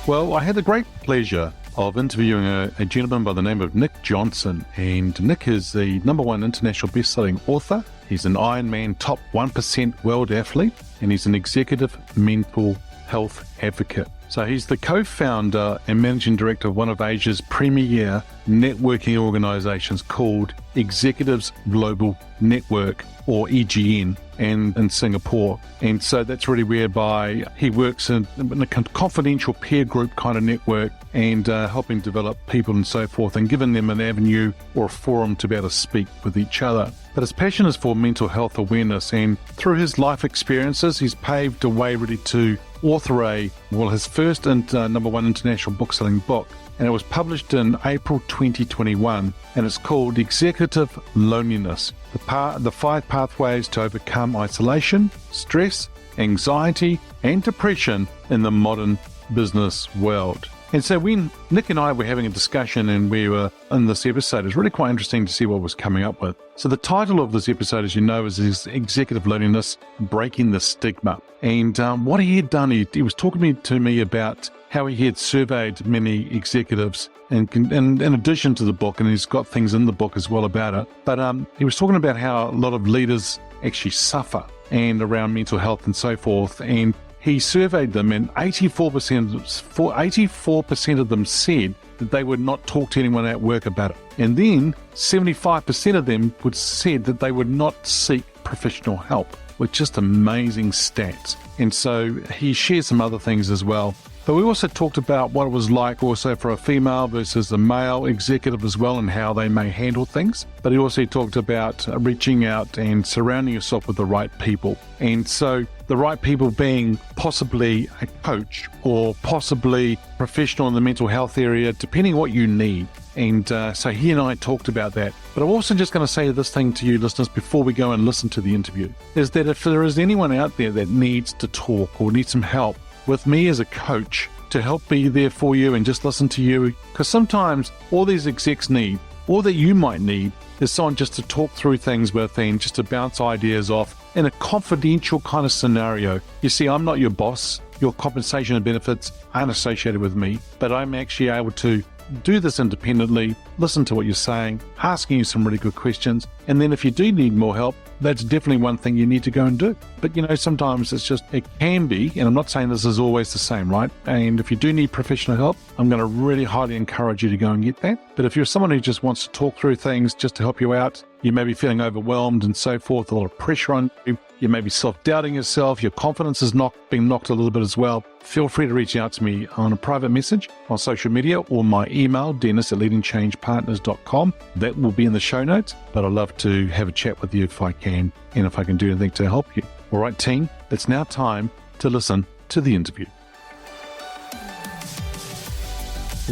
Well, I had the great pleasure of interviewing a gentleman by the name of Nick Jonsson. And Nick is the #1 international best-selling author. He's an Ironman top 1% world athlete, and he's an executive mental health advocate. So he's the co-founder and managing director of one of Asia's premier networking organizations called Executives Global Network, or EGN, and in Singapore. And so that's really whereby he works in a confidential peer group kind of network and helping develop people and so forth, and giving them an avenue or a forum to be able to speak with each other. But his passion is for mental health awareness, and through his life experiences, he's paved a way really to author his first and #1 international book-selling book. And it was published in April 2021, and it's called Executive Loneliness, the 5 pathways to overcome isolation, stress, anxiety, and depression in the modern business world. And so when Nick and I were having a discussion and we were in this episode, it was really quite interesting to see what was coming up with. So the title of this episode, as you know, is Executive Loneliness, Breaking the Stigma. And what he had done, he was talking to me about how he had surveyed many executives, and in addition to the book, and he's got things in the book as well about it. But he was talking about how a lot of leaders actually suffer and around mental health and so forth. And he surveyed them, and 84% of them said that they would not talk to anyone at work about it. And then 75% of them said that they would not seek professional help, with just amazing stats. And so he shares some other things as well. But we also talked about what it was like also for a female versus a male executive as well, and how they may handle things. But he also talked about reaching out and surrounding yourself with the right people. And so the right people being possibly a coach or possibly professional in the mental health area, depending on what you need. And so he and I talked about that. But I'm also just going to say this thing to you listeners before we go and listen to the interview, is that if there is anyone out there that needs to talk or needs some help with me as a coach to help be there for you and just listen to you, because sometimes all these execs need, all that you might need, is someone just to talk through things with and just to bounce ideas off in a confidential kind of scenario. You see, I'm not your boss. Your compensation and benefits aren't associated with me, but I'm actually able to do this independently, listen to what you're saying, asking you some really good questions, and then if you do need more help, that's definitely one thing you need to go and do. But sometimes it can be, and I'm not saying this is always the same, right? And if you do need professional help, I'm going to really highly encourage you to go and get that. But if you're someone who just wants to talk through things just to help you out, you may be feeling overwhelmed and so forth, a lot of pressure on you, you may be self-doubting yourself, your confidence is being knocked a little bit as well, feel free to reach out to me on a private message on social media or my email, dennis@leadingchangepartners.com. That will be in the show notes, but I'd love to have a chat with you if I can, and if I can do anything to help you. All right, team, it's now time to listen to the interview.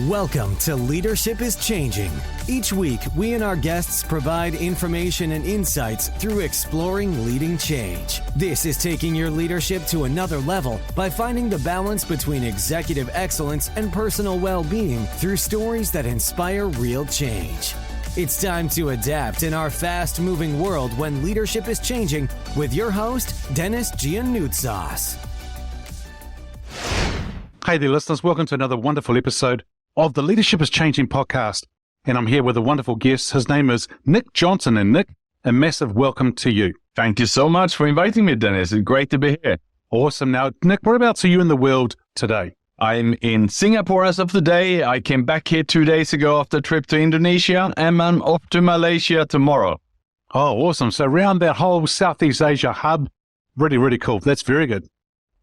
Welcome to Leadership is Changing. Each week, we and our guests provide information and insights through exploring leading change. This is taking your leadership to another level by finding the balance between executive excellence and personal well-being through stories that inspire real change. It's time to adapt in our fast-moving world when leadership is changing with your host, Dennis Giannoutsas. Hey there, listeners. Welcome to another wonderful episode of the Leadership is Changing podcast. And I'm here with a wonderful guest. His name is Nick Jonsson. And Nick, a massive welcome to you. Thank you so much for inviting me, Dennis. It's great to be here. Awesome. Now, Nick, whereabouts are you in the world today? I'm in Singapore as of today. I came back here 2 days ago after a trip to Indonesia, and I'm off to Malaysia tomorrow. Oh, awesome. So around that whole Southeast Asia hub, really, really cool. That's very good.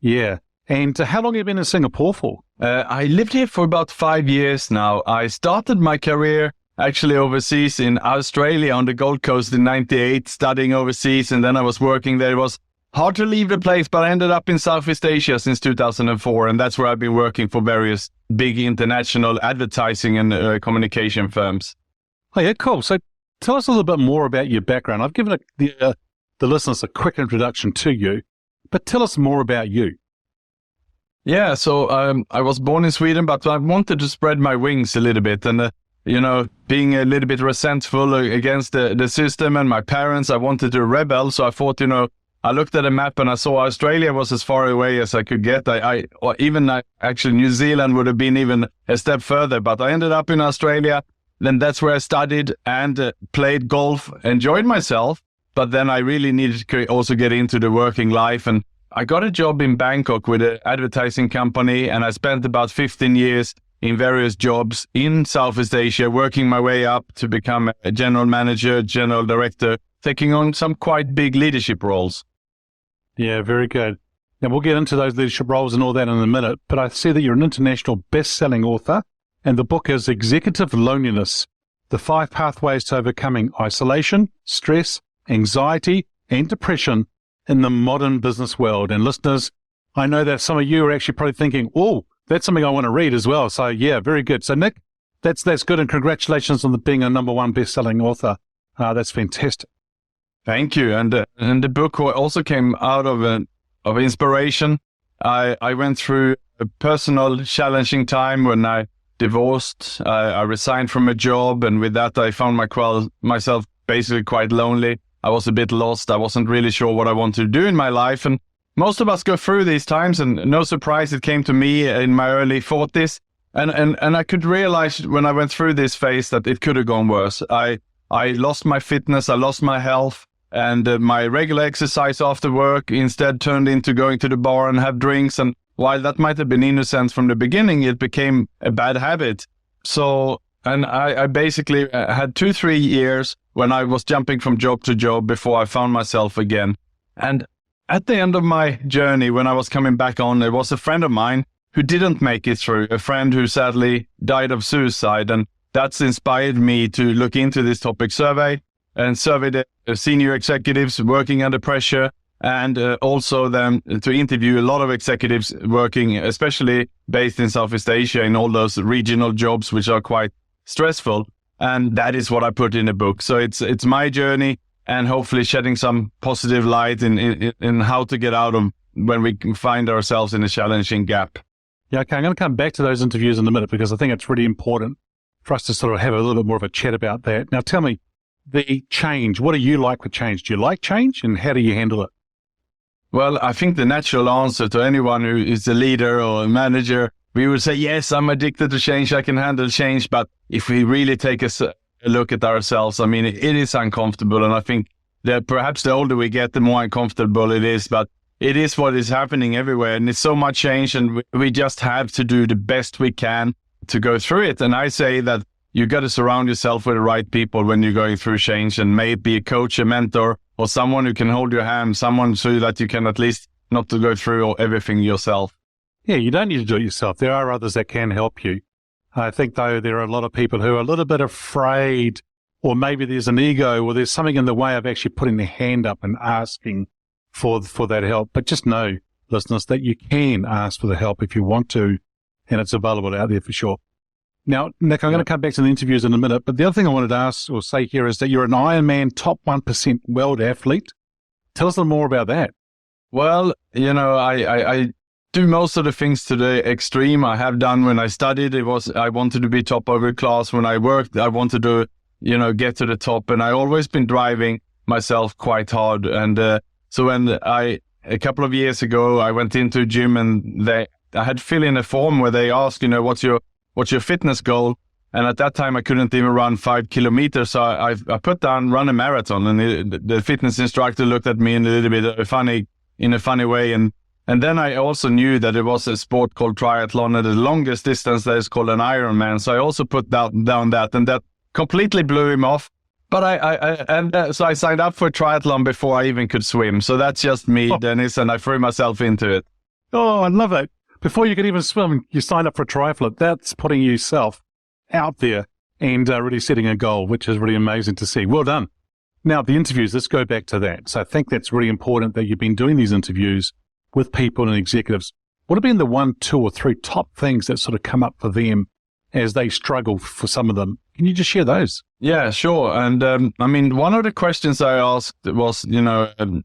Yeah. And how long have you been in Singapore for? I lived here for about 5 years now. I started my career actually overseas in Australia on the Gold Coast in '98, studying overseas, and then I was working there. It was hard to leave the place, but I ended up in Southeast Asia since 2004, and that's where I've been working for various big international advertising and communication firms. Oh, yeah, cool. So tell us a little bit more about your background. I've given the listeners a quick introduction to you, but tell us more about you. Yeah, so I was born in Sweden, but I wanted to spread my wings a little bit, and being a little bit resentful against the system and my parents, I wanted to rebel. So I thought, I looked at a map and I saw Australia was as far away as I could get. Actually New Zealand would have been even a step further, but I ended up in Australia. Then that's where I studied and played golf, enjoyed myself. But then I really needed to also get into the working life. And I got a job in Bangkok with an advertising company. And I spent about 15 years in various jobs in Southeast Asia, working my way up to become a general manager, general director, taking on some quite big leadership roles. Yeah, very good. Now, we'll get into those leadership roles and all that in a minute, but I see that you're an international best-selling author, and the book is Executive Loneliness, The 5 Pathways to Overcoming Isolation, Stress, Anxiety, and Depression in the Modern Business World. And listeners, I know that some of you are actually probably thinking, oh, that's something I want to read as well. So, yeah, very good. So, Nick, that's good, and congratulations on being a #1 best-selling author. That's fantastic. Thank you. And the book also came out of inspiration. I went through a personal challenging time when I divorced. I resigned from a job, and with that I found myself basically quite lonely. I was a bit lost. I wasn't really sure what I wanted to do in my life. And most of us go through these times, and no surprise, it came to me in my early 40s. And I could realize when I went through this phase that it could have gone worse. I lost my fitness, I lost my health. And my regular exercise after work instead turned into going to the bar and have drinks. And while that might have been innocent from the beginning, it became a bad habit. So, and I basically had 2-3 years when I was jumping from job to job before I found myself again. And at the end of my journey, when I was coming back on, there was a friend of mine who didn't make it through, a friend who sadly died of suicide. And that's inspired me to look into this topic, surveyed the senior executives working under pressure, and also then to interview a lot of executives working, especially based in Southeast Asia, in all those regional jobs, which are quite stressful. And that is what I put in the book. So it's my journey, and hopefully shedding some positive light in how to get out of when we find ourselves in a challenging gap. Yeah, okay, I'm going to come back to those interviews in a minute, because I think it's really important for us to sort of have a little bit more of a chat about that. Now, tell me, the change, what do you like with change? Do you like change, and how do you handle it? Well, I think the natural answer to anyone who is a leader or a manager, we would say, yes, I'm addicted to change, I can handle change. But if we really take a look at ourselves, I mean, it is uncomfortable. And I think that perhaps the older we get, the more uncomfortable it is. But it is what is happening everywhere. And it's so much change, and we just have to do the best we can to go through it. And I say that you got to surround yourself with the right people when you're going through change, and maybe a coach, a mentor, or someone who can hold your hand, someone so that you can at least not to go through everything yourself. Yeah, you don't need to do it yourself. There are others that can help you. I think, though, there are a lot of people who are a little bit afraid, or maybe there's an ego, or there's something in the way of actually putting their hand up and asking for that help. But just know, listeners, that you can ask for the help if you want to, and it's available out there for sure. Now, Nick, I'm going to come back to the interviews in a minute, but the other thing I wanted to ask or say here is that you're an Ironman top 1% world athlete. Tell us a little more about that. Well, I do most of the things to the extreme. I have done when I studied. I wanted to be top of the class. When I worked, I wanted to, get to the top, and I always been driving myself quite hard. And so when a couple of years ago, I went into a gym, and I had to fill in a form where they asked, what's your fitness goal? And at that time, I couldn't even run 5 kilometers. So I put down, run a marathon. And the fitness instructor looked at me in a little bit funny way. And then I also knew that there was a sport called triathlon, and the longest distance that is called an Ironman. So I also put down that, and that completely blew him off. But so I signed up for a triathlon before I even could swim. So that's just me, Dennis, and I threw myself into it. Oh, I love it. Before you could even swim, you signed up for a triathlon. That's putting yourself out there and really setting a goal, which is really amazing to see. Well done. Now, the interviews, let's go back to that. So I think that's really important that you've been doing these interviews with people and executives. What have been the 1, 2, or 3 top things that sort of come up for them as they struggle for some of them? Can you just share those? Yeah, sure. And one of the questions I asked was,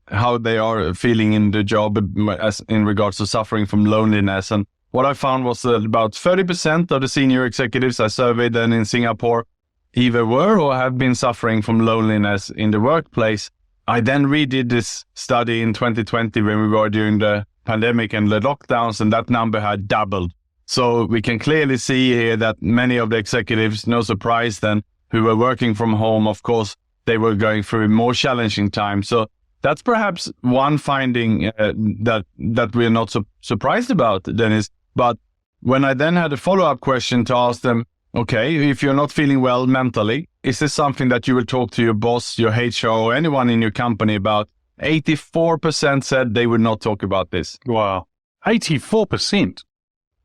how they are feeling in the job as in regards to suffering from loneliness. And what I found was that about 30% of the senior executives I surveyed then in Singapore either were or have been suffering from loneliness in the workplace. I then redid this study in 2020 when we were during the pandemic and the lockdowns, and that number had doubled. So we can clearly see here that many of the executives, no surprise then, who were working from home, of course, they were going through a more challenging time. So that's perhaps one finding that we're not so surprised about, Dennis. But when I then had a follow-up question to ask them, okay, if you're not feeling well mentally, is this something that you will talk to your boss, your HR, or anyone in your company about? 84% said they would not talk about this. Wow. 84%.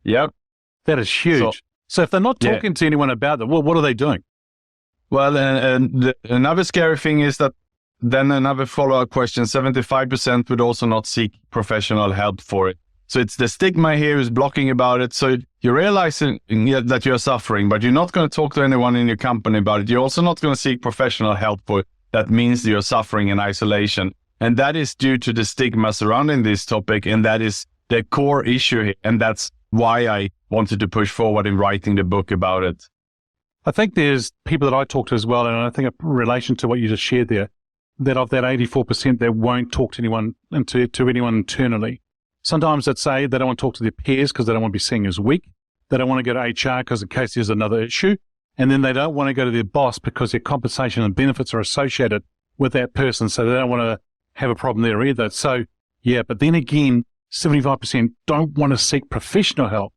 Yep. That is huge. So if they're not talking to anyone about it, well, what are they doing? Well, another scary thing is that then another follow-up question, 75% would also not seek professional help for it. So it's the stigma here is blocking about it. So you're realizing that you're suffering, but you're not going to talk to anyone in your company about it. You're also not going to seek professional help for it. That means you're suffering in isolation. And that is due to the stigma surrounding this topic. And that is the core issue here. And that's why I wanted to push forward in writing the book about it. I think there's people that I talk to as well, and I think in relation to what you just shared there, that of that 84% that won't talk to anyone anyone internally. Sometimes they'd say they don't want to talk to their peers because they don't want to be seen as weak. They don't want to go to HR because in case there's another issue. And then they don't want to go to their boss because their compensation and benefits are associated with that person. So they don't want to have a problem there either. So, yeah, but then again, 75% don't want to seek professional help.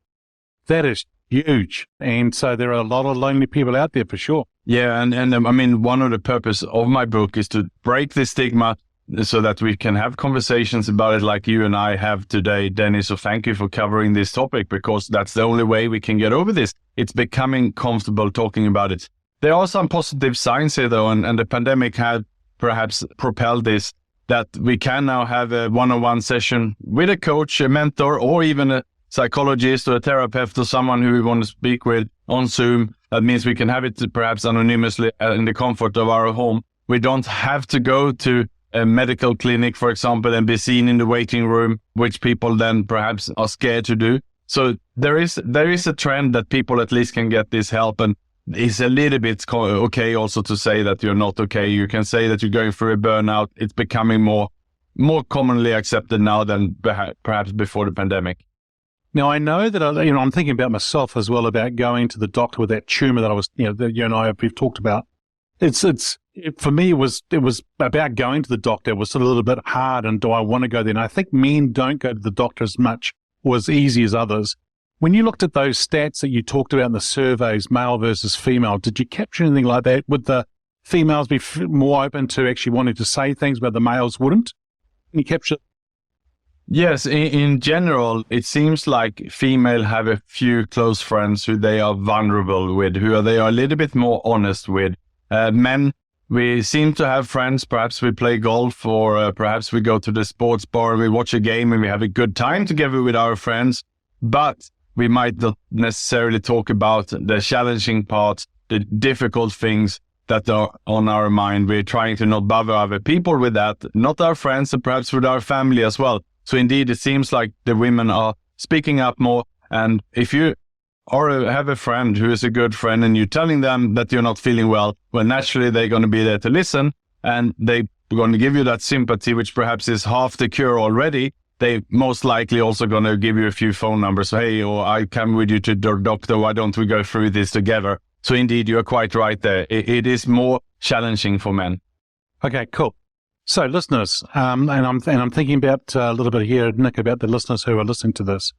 That is huge. And so there are a lot of lonely people out there for sure. Yeah, and I mean, one of the purpose of my book is to break the stigma so that we can have conversations about it like you and I have today, Dennis. So thank you for covering this topic, because that's the only way we can get over this. It's becoming comfortable talking about it. There are some positive signs here, though, and the pandemic had perhaps propelled this, that we can now have a one-on-one session with a coach, a mentor, or even a psychologist or a therapist or someone who we want to speak with on Zoom. That means we can have it perhaps anonymously in the comfort of our home. We don't have to go to a medical clinic, for example, and be seen in the waiting room, which people then perhaps are scared to do. So there is a trend that people at least can get this help, and it's a little bit okay also to say that you're not okay. You can say that you're going through a burnout. It's becoming more commonly accepted now than perhaps before the pandemic. Now, I know that I'm thinking about myself as well, about going to the doctor with that tumor that I was, that you and I we've talked about. For me, it was about going to the doctor. It was sort of a little bit hard, and do I want to go there? And I think men don't go to the doctor as much or as easy as others. When you looked at those stats that you talked about in the surveys, male versus female, did you capture anything like that? Would the females be more open to actually wanting to say things where the males wouldn't? Can you capture? Yes, in general, it seems like female have a few close friends who they are vulnerable with, they are a little bit more honest with. Men, we seem to have friends, perhaps we play golf, or perhaps we go to the sports bar and we watch a game and we have a good time together with our friends, but we might not necessarily talk about the challenging parts, the difficult things that are on our mind. We're trying to not bother other people with that, not our friends, and perhaps with our family as well. So indeed, it seems like the women are speaking up more. And if you have a friend who is a good friend and you're telling them that you're not feeling well, well, naturally, they're going to be there to listen, and they're going to give you that sympathy, which perhaps is half the cure already. They most likely also going to give you a few phone numbers. Hey, or I come with you to the doctor. Why don't we go through this together? So indeed, you're quite right there. It is more challenging for men. Okay, cool. So listeners, and I'm thinking about a little bit here, Nick, about the listeners who are listening to this.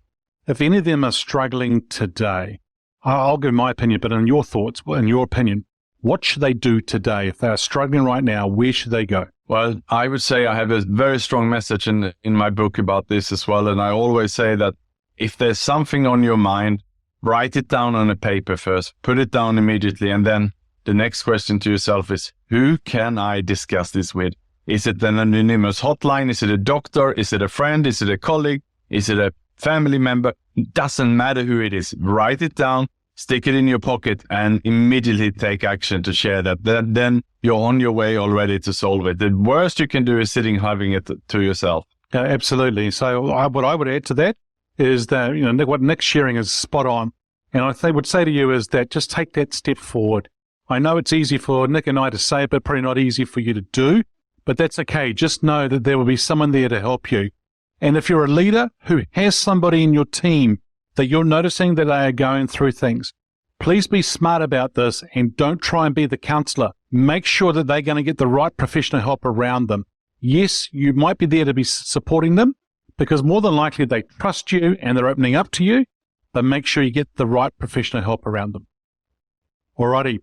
If any of them are struggling today, I'll give my opinion, but in your thoughts, in your opinion, what should they do today? If they are struggling right now, where should they go? Well, I would say I have a very strong message in my book about this as well. And I always say that if there's something on your mind, write it down on a paper first, put it down immediately. And then the next question to yourself is, who can I discuss this with? Is it an anonymous hotline? Is it a doctor? Is it a friend? Is it a colleague? Is it a family member? It doesn't matter who it is. Write it down, stick it in your pocket, and immediately take action to share that. Then you're on your way already to solve it. The worst you can do is sitting having it to yourself. Yeah, absolutely. So what I would add to that is that, Nick, what Nick's sharing is spot on. And I would say to you is that just take that step forward. I know it's easy for Nick and I to say, but probably not easy for you to do. but that's okay. Just know that there will be someone there to help you. And if you're a leader who has somebody in your team that you're noticing that they are going through things, please be smart about this and don't try and be the counselor. Make sure that they're going to get the right professional help around them. Yes, you might be there to be supporting them because more than likely they trust you and they're opening up to you, but make sure you get the right professional help around them. Alrighty,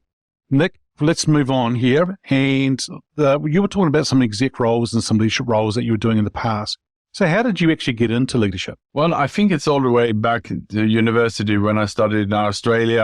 Nick, let's move on here. And you were talking about some exec roles and some leadership roles that you were doing in the past. So how did you actually get into leadership? Well, I think it's all the way back to university when I studied in Australia.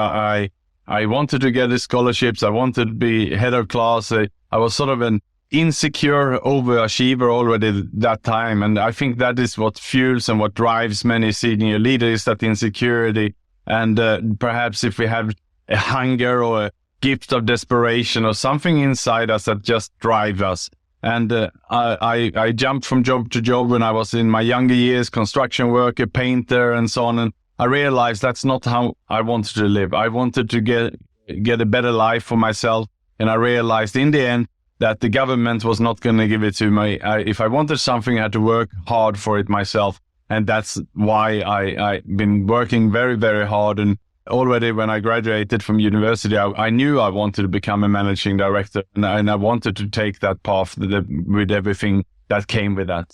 I wanted to get the scholarships. I wanted to be head of class. I was sort of an insecure overachiever already at that time. And I think that is what fuels and what drives many senior leaders, that insecurity. And perhaps if we have a hunger or a gift of desperation or something inside us that just drives us. And I jumped from job to job when I was in my younger years, construction worker, painter, and so on. And I realized that's not how I wanted to live. I wanted to get a better life for myself. And I realized in the end that the government was not going to give it to me. If I wanted something, I had to work hard for it myself. And that's why I've been working very, very hard. And already when I graduated from university, I knew I wanted to become a managing director, and I wanted to take that path with everything that came with that.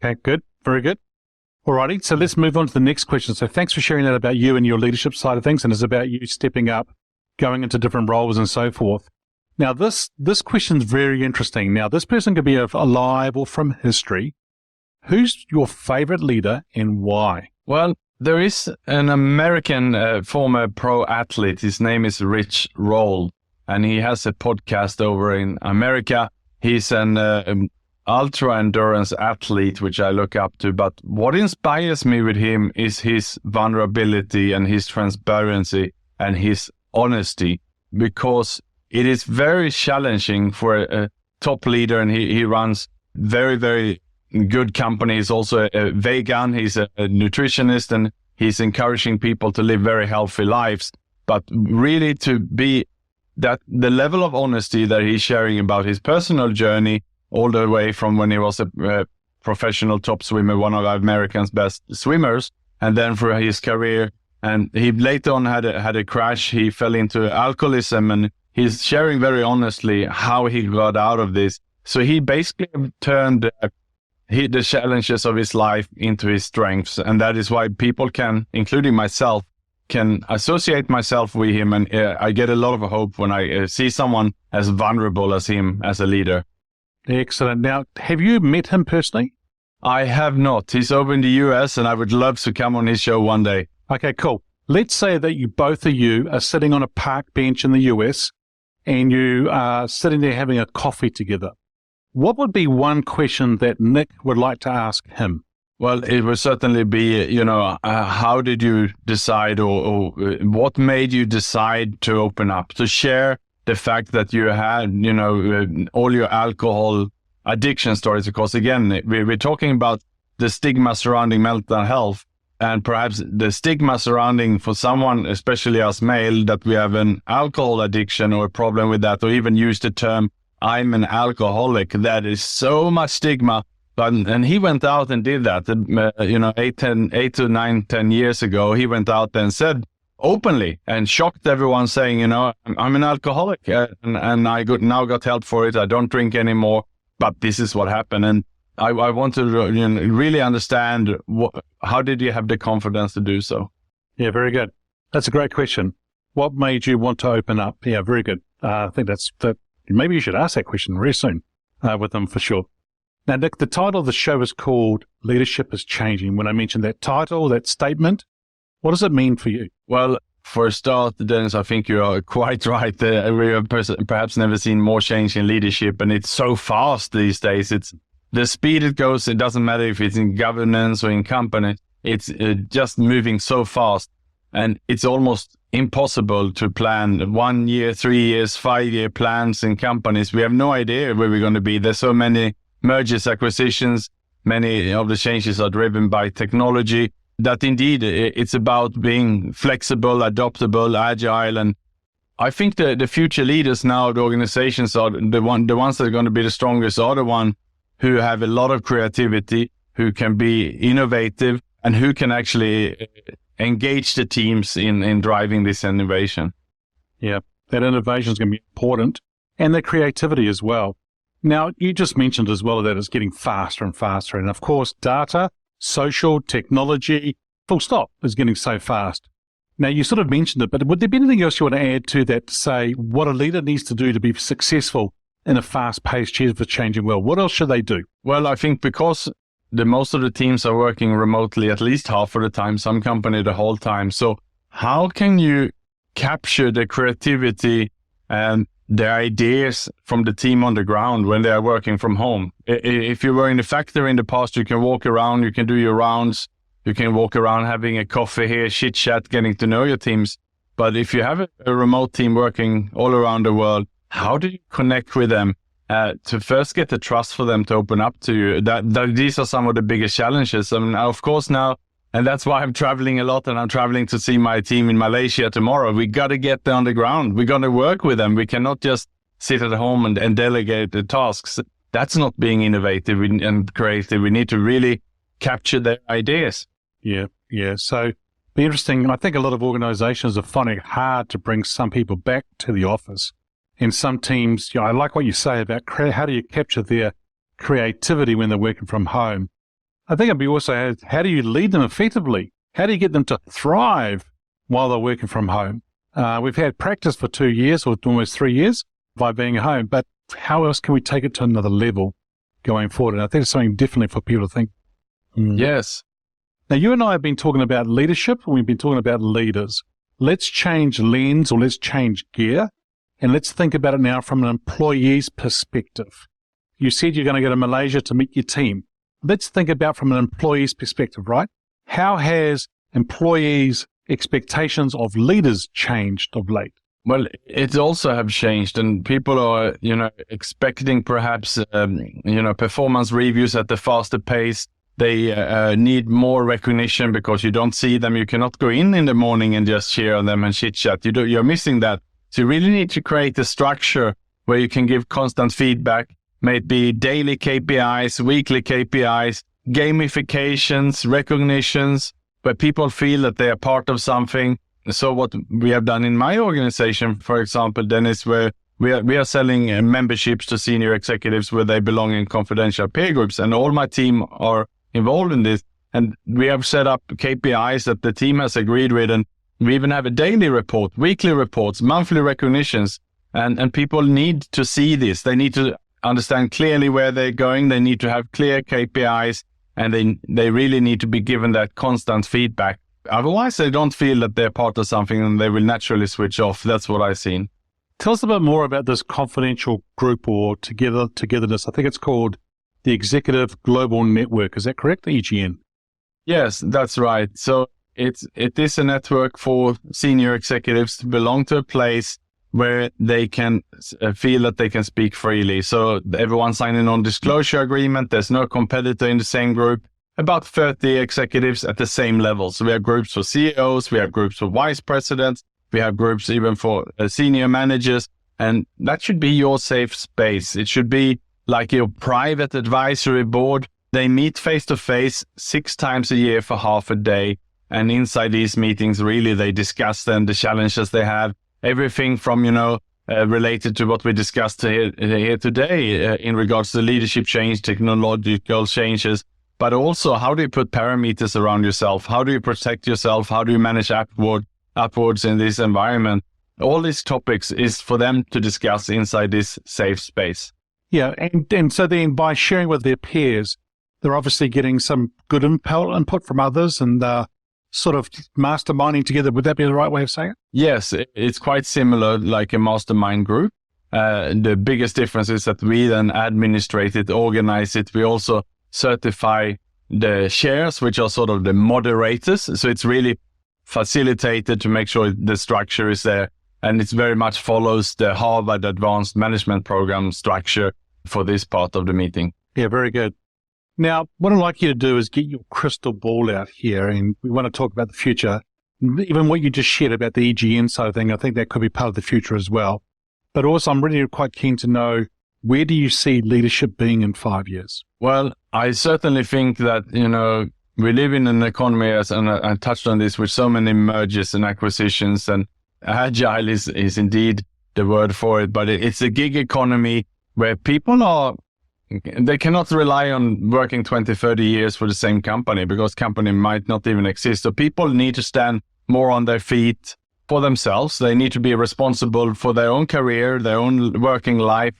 Okay, good. Very good. Alrighty, so let's move on to the next question. So thanks for sharing that about you and your leadership side of things, and it's about you stepping up, going into different roles and so forth. Now, this question is very interesting. Now, this person could be alive or from history. Who's your favorite leader and why? Well, there is an American former pro athlete. His name is Rich Roll, and he has a podcast over in America. He's an ultra endurance athlete, which I look up to. But what inspires me with him is his vulnerability and his transparency and his honesty, because it is very challenging for a top leader, and he runs very, very good company. He's also a vegan. He's a nutritionist, and he's encouraging people to live very healthy lives. But really, to be that the level of honesty that he's sharing about his personal journey, all the way from when he was a professional top swimmer, one of America's best swimmers, and then for his career. And he later on had a crash. He fell into alcoholism, and he's sharing very honestly how he got out of this. So he basically turned the challenges of his life into his strengths. And that is why people can, including myself, can associate myself with him. And I get a lot of hope when I see someone as vulnerable as him as a leader. Excellent. Now, have you met him personally? I have not. He's over in the US, and I would love to come on his show one day. Okay, cool. Let's say that both of you are sitting on a park bench in the US and you are sitting there having a coffee together. What would be one question that Nick would like to ask him? Well, it would certainly be, how did you decide, or what made you decide to open up, to share the fact that you had, all your alcohol addiction stories? Because again, we're talking about the stigma surrounding mental health, and perhaps the stigma surrounding for someone, especially us male, that we have an alcohol addiction or a problem with that, or even use the term, I'm an alcoholic. That is so much stigma. And he went out and did that, 10 years ago. He went out and said openly and shocked everyone, saying, I'm an alcoholic, and I now got help for it. I don't drink anymore, but this is what happened. And I want to really understand, how did you have the confidence to do so? Yeah, very good. That's a great question. What made you want to open up? Yeah, very good. I think that maybe you should ask that question very soon with them for sure. Now, Nick, the title of the show is called Leadership is Changing. When I mentioned that title, that statement, what does it mean for you? Well, for a start, Dennis, I think you are quite right. We have perhaps never seen more change in leadership, and it's so fast these days. It's the speed it goes. It doesn't matter if it's in governance or in company. It's just moving so fast, and it's almost impossible to plan 1 year, 3 years, 5-year plans in companies. We have no idea where we're going to be. There's so many mergers, acquisitions. Many of the changes are driven by technology. That indeed, it's about being flexible, adaptable, agile, and I think the future leaders now, the organizations are the ones that are going to be the strongest are the ones who have a lot of creativity, who can be innovative, and who can actually engage the teams in driving this innovation. Yeah, that innovation is going to be important, and the creativity as well. Now, you just mentioned as well that it's getting faster and faster. And of course, data, social, technology, full stop, is getting so fast. Now, you sort of mentioned it, but would there be anything else you want to add to that to say what a leader needs to do to be successful in a fast-paced, changing world? What else should they do? Well, I think because most of the teams are working remotely at least half of the time, some company the whole time. So how can you capture the creativity and the ideas from the team on the ground when they are working from home? If you were in the factory in the past, you can walk around, you can do your rounds, you can walk around having a coffee here, chit chat, getting to know your teams. But if you have a remote team working all around the world, how do you connect with them to first get the trust for them to open up to you? These are some of the biggest challenges. I mean, of course now, and that's why I'm traveling a lot, and I'm traveling to see my team in Malaysia tomorrow. We got to get them on the ground. We're going to work with them. We cannot just sit at home and delegate the tasks. That's not being innovative and creative. We need to really capture their ideas. Yeah. So be interesting. I think a lot of organizations are finding it hard to bring some people back to the office. And some teams, I like what you say about how do you capture their creativity when they're working from home. I think it'd be also, how do you lead them effectively? How do you get them to thrive while they're working from home? We've had practice for 2 years or almost 3 years by being at home, but how else can we take it to another level going forward? And I think it's something definitely for people to think. Yes. Now, you and I have been talking about leadership, and we've been talking about leaders. Let's change lens, or let's change gear, and let's think about it now from an employee's perspective. You said you're going to go to Malaysia to meet your team. Let's think about from an employee's perspective, right? How has employees' expectations of leaders changed of late? Well, it also have changed, and people are, expecting perhaps, performance reviews at the faster pace. They need more recognition because you don't see them. You cannot go in the morning and just cheer on them and chit chat. You're missing that. So you really need to create a structure where you can give constant feedback, maybe daily KPIs, weekly KPIs, gamifications, recognitions, where people feel that they are part of something. So what we have done in my organization, for example, Dennis, where we are selling memberships to senior executives where they belong in confidential peer groups, and all my team are involved in this. And we have set up KPIs that the team has agreed with, and we even have a daily report, weekly reports, monthly recognitions, and people need to see this. They need to understand clearly where they're going. They need to have clear KPIs, and they really need to be given that constant feedback. Otherwise, they don't feel that they're part of something, and they will naturally switch off. That's what I've seen. Tell us a bit more about this confidential group or togetherness. I think it's called the Executive Global Network. Is that correct? EGN. Yes, that's right. So it is a network for senior executives to belong to a place where they can feel that they can speak freely. So everyone signed a non-disclosure agreement. There's no competitor in the same group. About 30 executives at the same level. So we have groups for CEOs, we have groups for vice presidents, we have groups even for senior managers, and that should be your safe space. It should be like your private advisory board. They meet face-to-face 6 times a year for half a day. And inside these meetings, really, they discuss then the challenges they have. Everything from, related to what we discussed here today in regards to leadership change, technological changes, but also how do you put parameters around yourself? How do you protect yourself? How do you manage upwards in this environment? All these topics is for them to discuss inside this safe space. Yeah, and so then by sharing with their peers, they're obviously getting some good input from others and sort of masterminding together. Would that be the right way of saying it? Yes, it's quite similar like a mastermind group. The biggest difference is that we then administrate it, organize it. We also certify the chairs, which are sort of the moderators. So it's really facilitated to make sure the structure is there. And it very much follows the Harvard Advanced Management Program structure for this part of the meeting. Yeah, very good. Now, what I'd like you to do is get your crystal ball out here, and we want to talk about the future. even what you just shared about the EGN side of thing, I think that could be part of the future as well. But also, I'm really quite keen to know, where do you see leadership being in 5 years? Well, I certainly think that, we live in an economy, and I touched on this, with so many mergers and acquisitions, and agile is indeed the word for it, but it's a gig economy where people they cannot rely on working 20, 30 years for the same company, because company might not even exist. So people need to stand more on their feet for themselves. They need to be responsible for their own career, their own working life.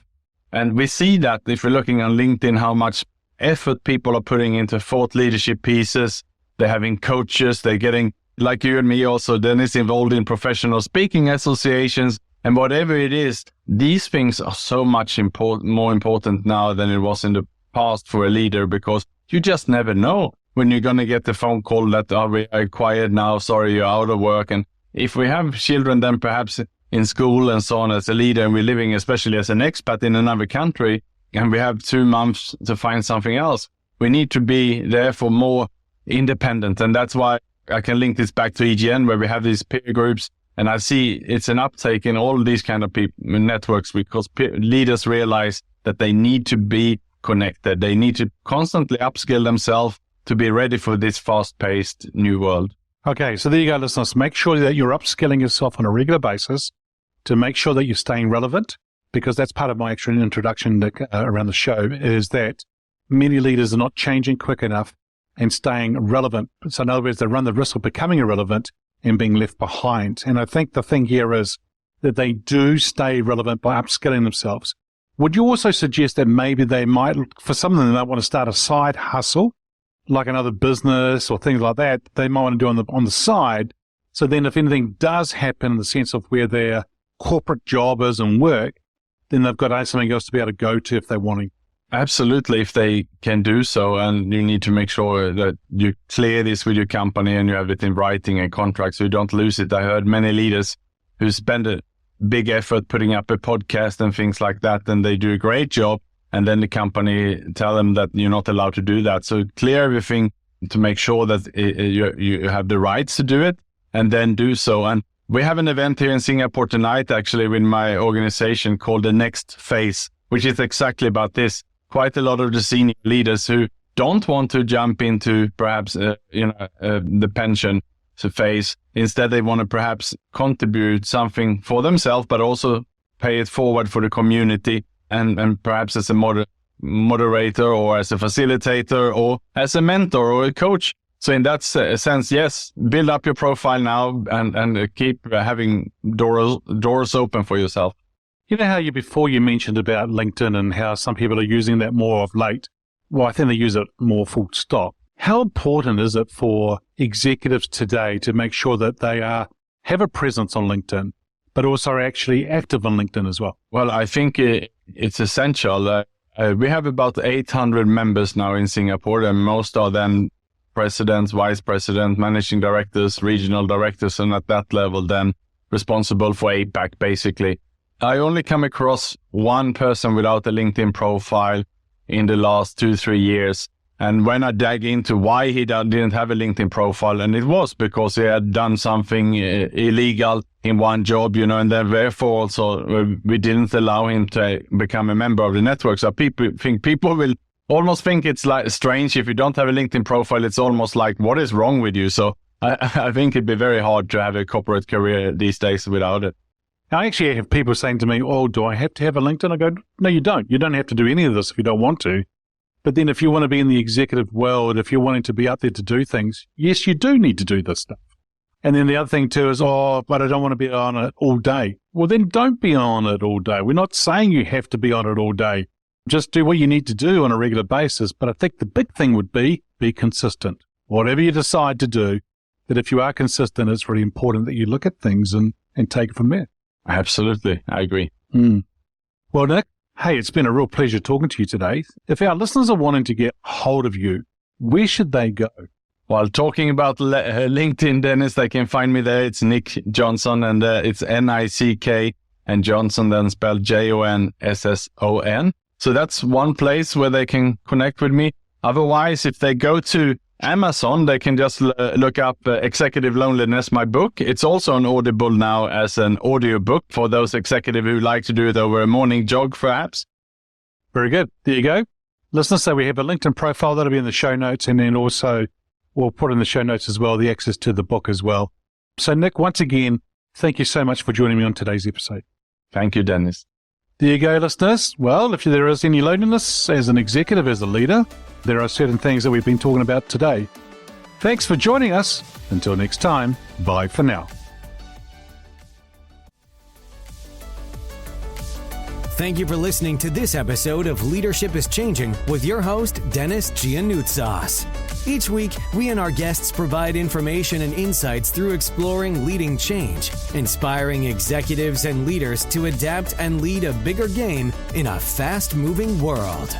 And we see that if we're looking on LinkedIn, how much effort people are putting into thought leadership pieces. They're having coaches, they're getting, like you and me also, Dennis, involved in professional speaking associations. And whatever it is, these things are so much more important now than it was in the past for a leader, because you just never know when you're going to get the phone call that, we are quiet now, sorry, you're out of work. And if we have children then perhaps in school and so on as a leader, and we're living especially as an expat in another country, and we have 2 months to find something else, we need to be therefore more independent. And that's why I can link this back to EGN, where we have these peer groups. And I see it's an uptake in all these kind of networks, because leaders realize that they need to be connected. They need to constantly upskill themselves to be ready for this fast-paced new world. Okay, so there you go, listeners. Make sure that you're upskilling yourself on a regular basis to make sure that you're staying relevant, because that's part of my actual introduction around the show, is that many leaders are not changing quick enough and staying relevant. So in other words, they run the risk of becoming irrelevant and being left behind. And I think the thing here is that they do stay relevant by upskilling themselves. Would you also suggest that maybe they might, for some of them, they want to start a side hustle, like another business or things like that, they might want to do on the side. So then if anything does happen in the sense of where their corporate job is and work, then they've got something else to be able to go to if they want to. Absolutely, if they can do so. And you need to make sure that you clear this with your company and you have it in writing and contracts so you don't lose it. I heard many leaders who spend a big effort putting up a podcast and things like that, and they do a great job, and then the company tell them that you're not allowed to do that. So clear everything to make sure that you have the rights to do it, and then do so. And we have an event here in Singapore tonight, actually, with my organization called The Next Phase, which is exactly about this. Quite a lot of the senior leaders who don't want to jump into perhaps the pension phase. Instead, they want to perhaps contribute something for themselves, but also pay it forward for the community, and perhaps as a moderator or as a facilitator or as a mentor or a coach. So in that sense, yes, build up your profile now and keep having doors open for yourself. You know how before you mentioned about LinkedIn and how some people are using that more of late? Well, I think they use it more full stop. How important is it for executives today to make sure that they have a presence on LinkedIn, but also are actually active on LinkedIn as well? Well, I think it's essential. We have about 800 members now in Singapore, and most are then presidents, vice presidents, managing directors, regional directors, and at that level then responsible for APAC, basically. I only come across one person without a LinkedIn profile in the last 2-3 years. And when I dug into why he didn't have a LinkedIn profile, and it was because he had done something illegal in one job, and then therefore also we didn't allow him to become a member of the network. So people will almost think it's like strange if you don't have a LinkedIn profile. It's almost like, what is wrong with you? So I think it'd be very hard to have a corporate career these days without it. I actually have people saying to me, oh, do I have to have a LinkedIn? I go, no, you don't. You don't have to do any of this if you don't want to. But then if you want to be in the executive world, if you're wanting to be out there to do things, yes, you do need to do this stuff. And then the other thing too is, oh, but I don't want to be on it all day. Well, then don't be on it all day. We're not saying you have to be on it all day. Just do what you need to do on a regular basis. But I think the big thing would be consistent. Whatever you decide to do, that if you are consistent, it's really important that you look at things and take it from there. Absolutely. I agree. Well, Nick, hey, it's been a real pleasure talking to you today. If our listeners are wanting to get hold of you, where should they go? Well, talking about LinkedIn, Dennis, they can find me there. It's Nick Jonsson, and it's Nick, and Jonsson then spelled Jonsson. So that's one place where they can connect with me. Otherwise, if they go to Amazon, they can just look up Executive Loneliness, my book. It's also on Audible now as an audiobook for those executives who like to do it over a morning jog, perhaps. Very good. There you go. Listeners, so we have a LinkedIn profile that'll be in the show notes, and then also we'll put in the show notes as well the access to the book as well. So, Nick, once again, thank you so much for joining me on today's episode. Thank you, Dennis. There you go, listeners. Well, if there is any loneliness as an executive, as a leader, there are certain things that we've been talking about today. Thanks for joining us. Until next time, bye for now. Thank you for listening to this episode of Leadership is Changing with your host, Dennis Giannoutsas. Each week, we and our guests provide information and insights through exploring leading change, inspiring executives and leaders to adapt and lead a bigger game in a fast-moving world.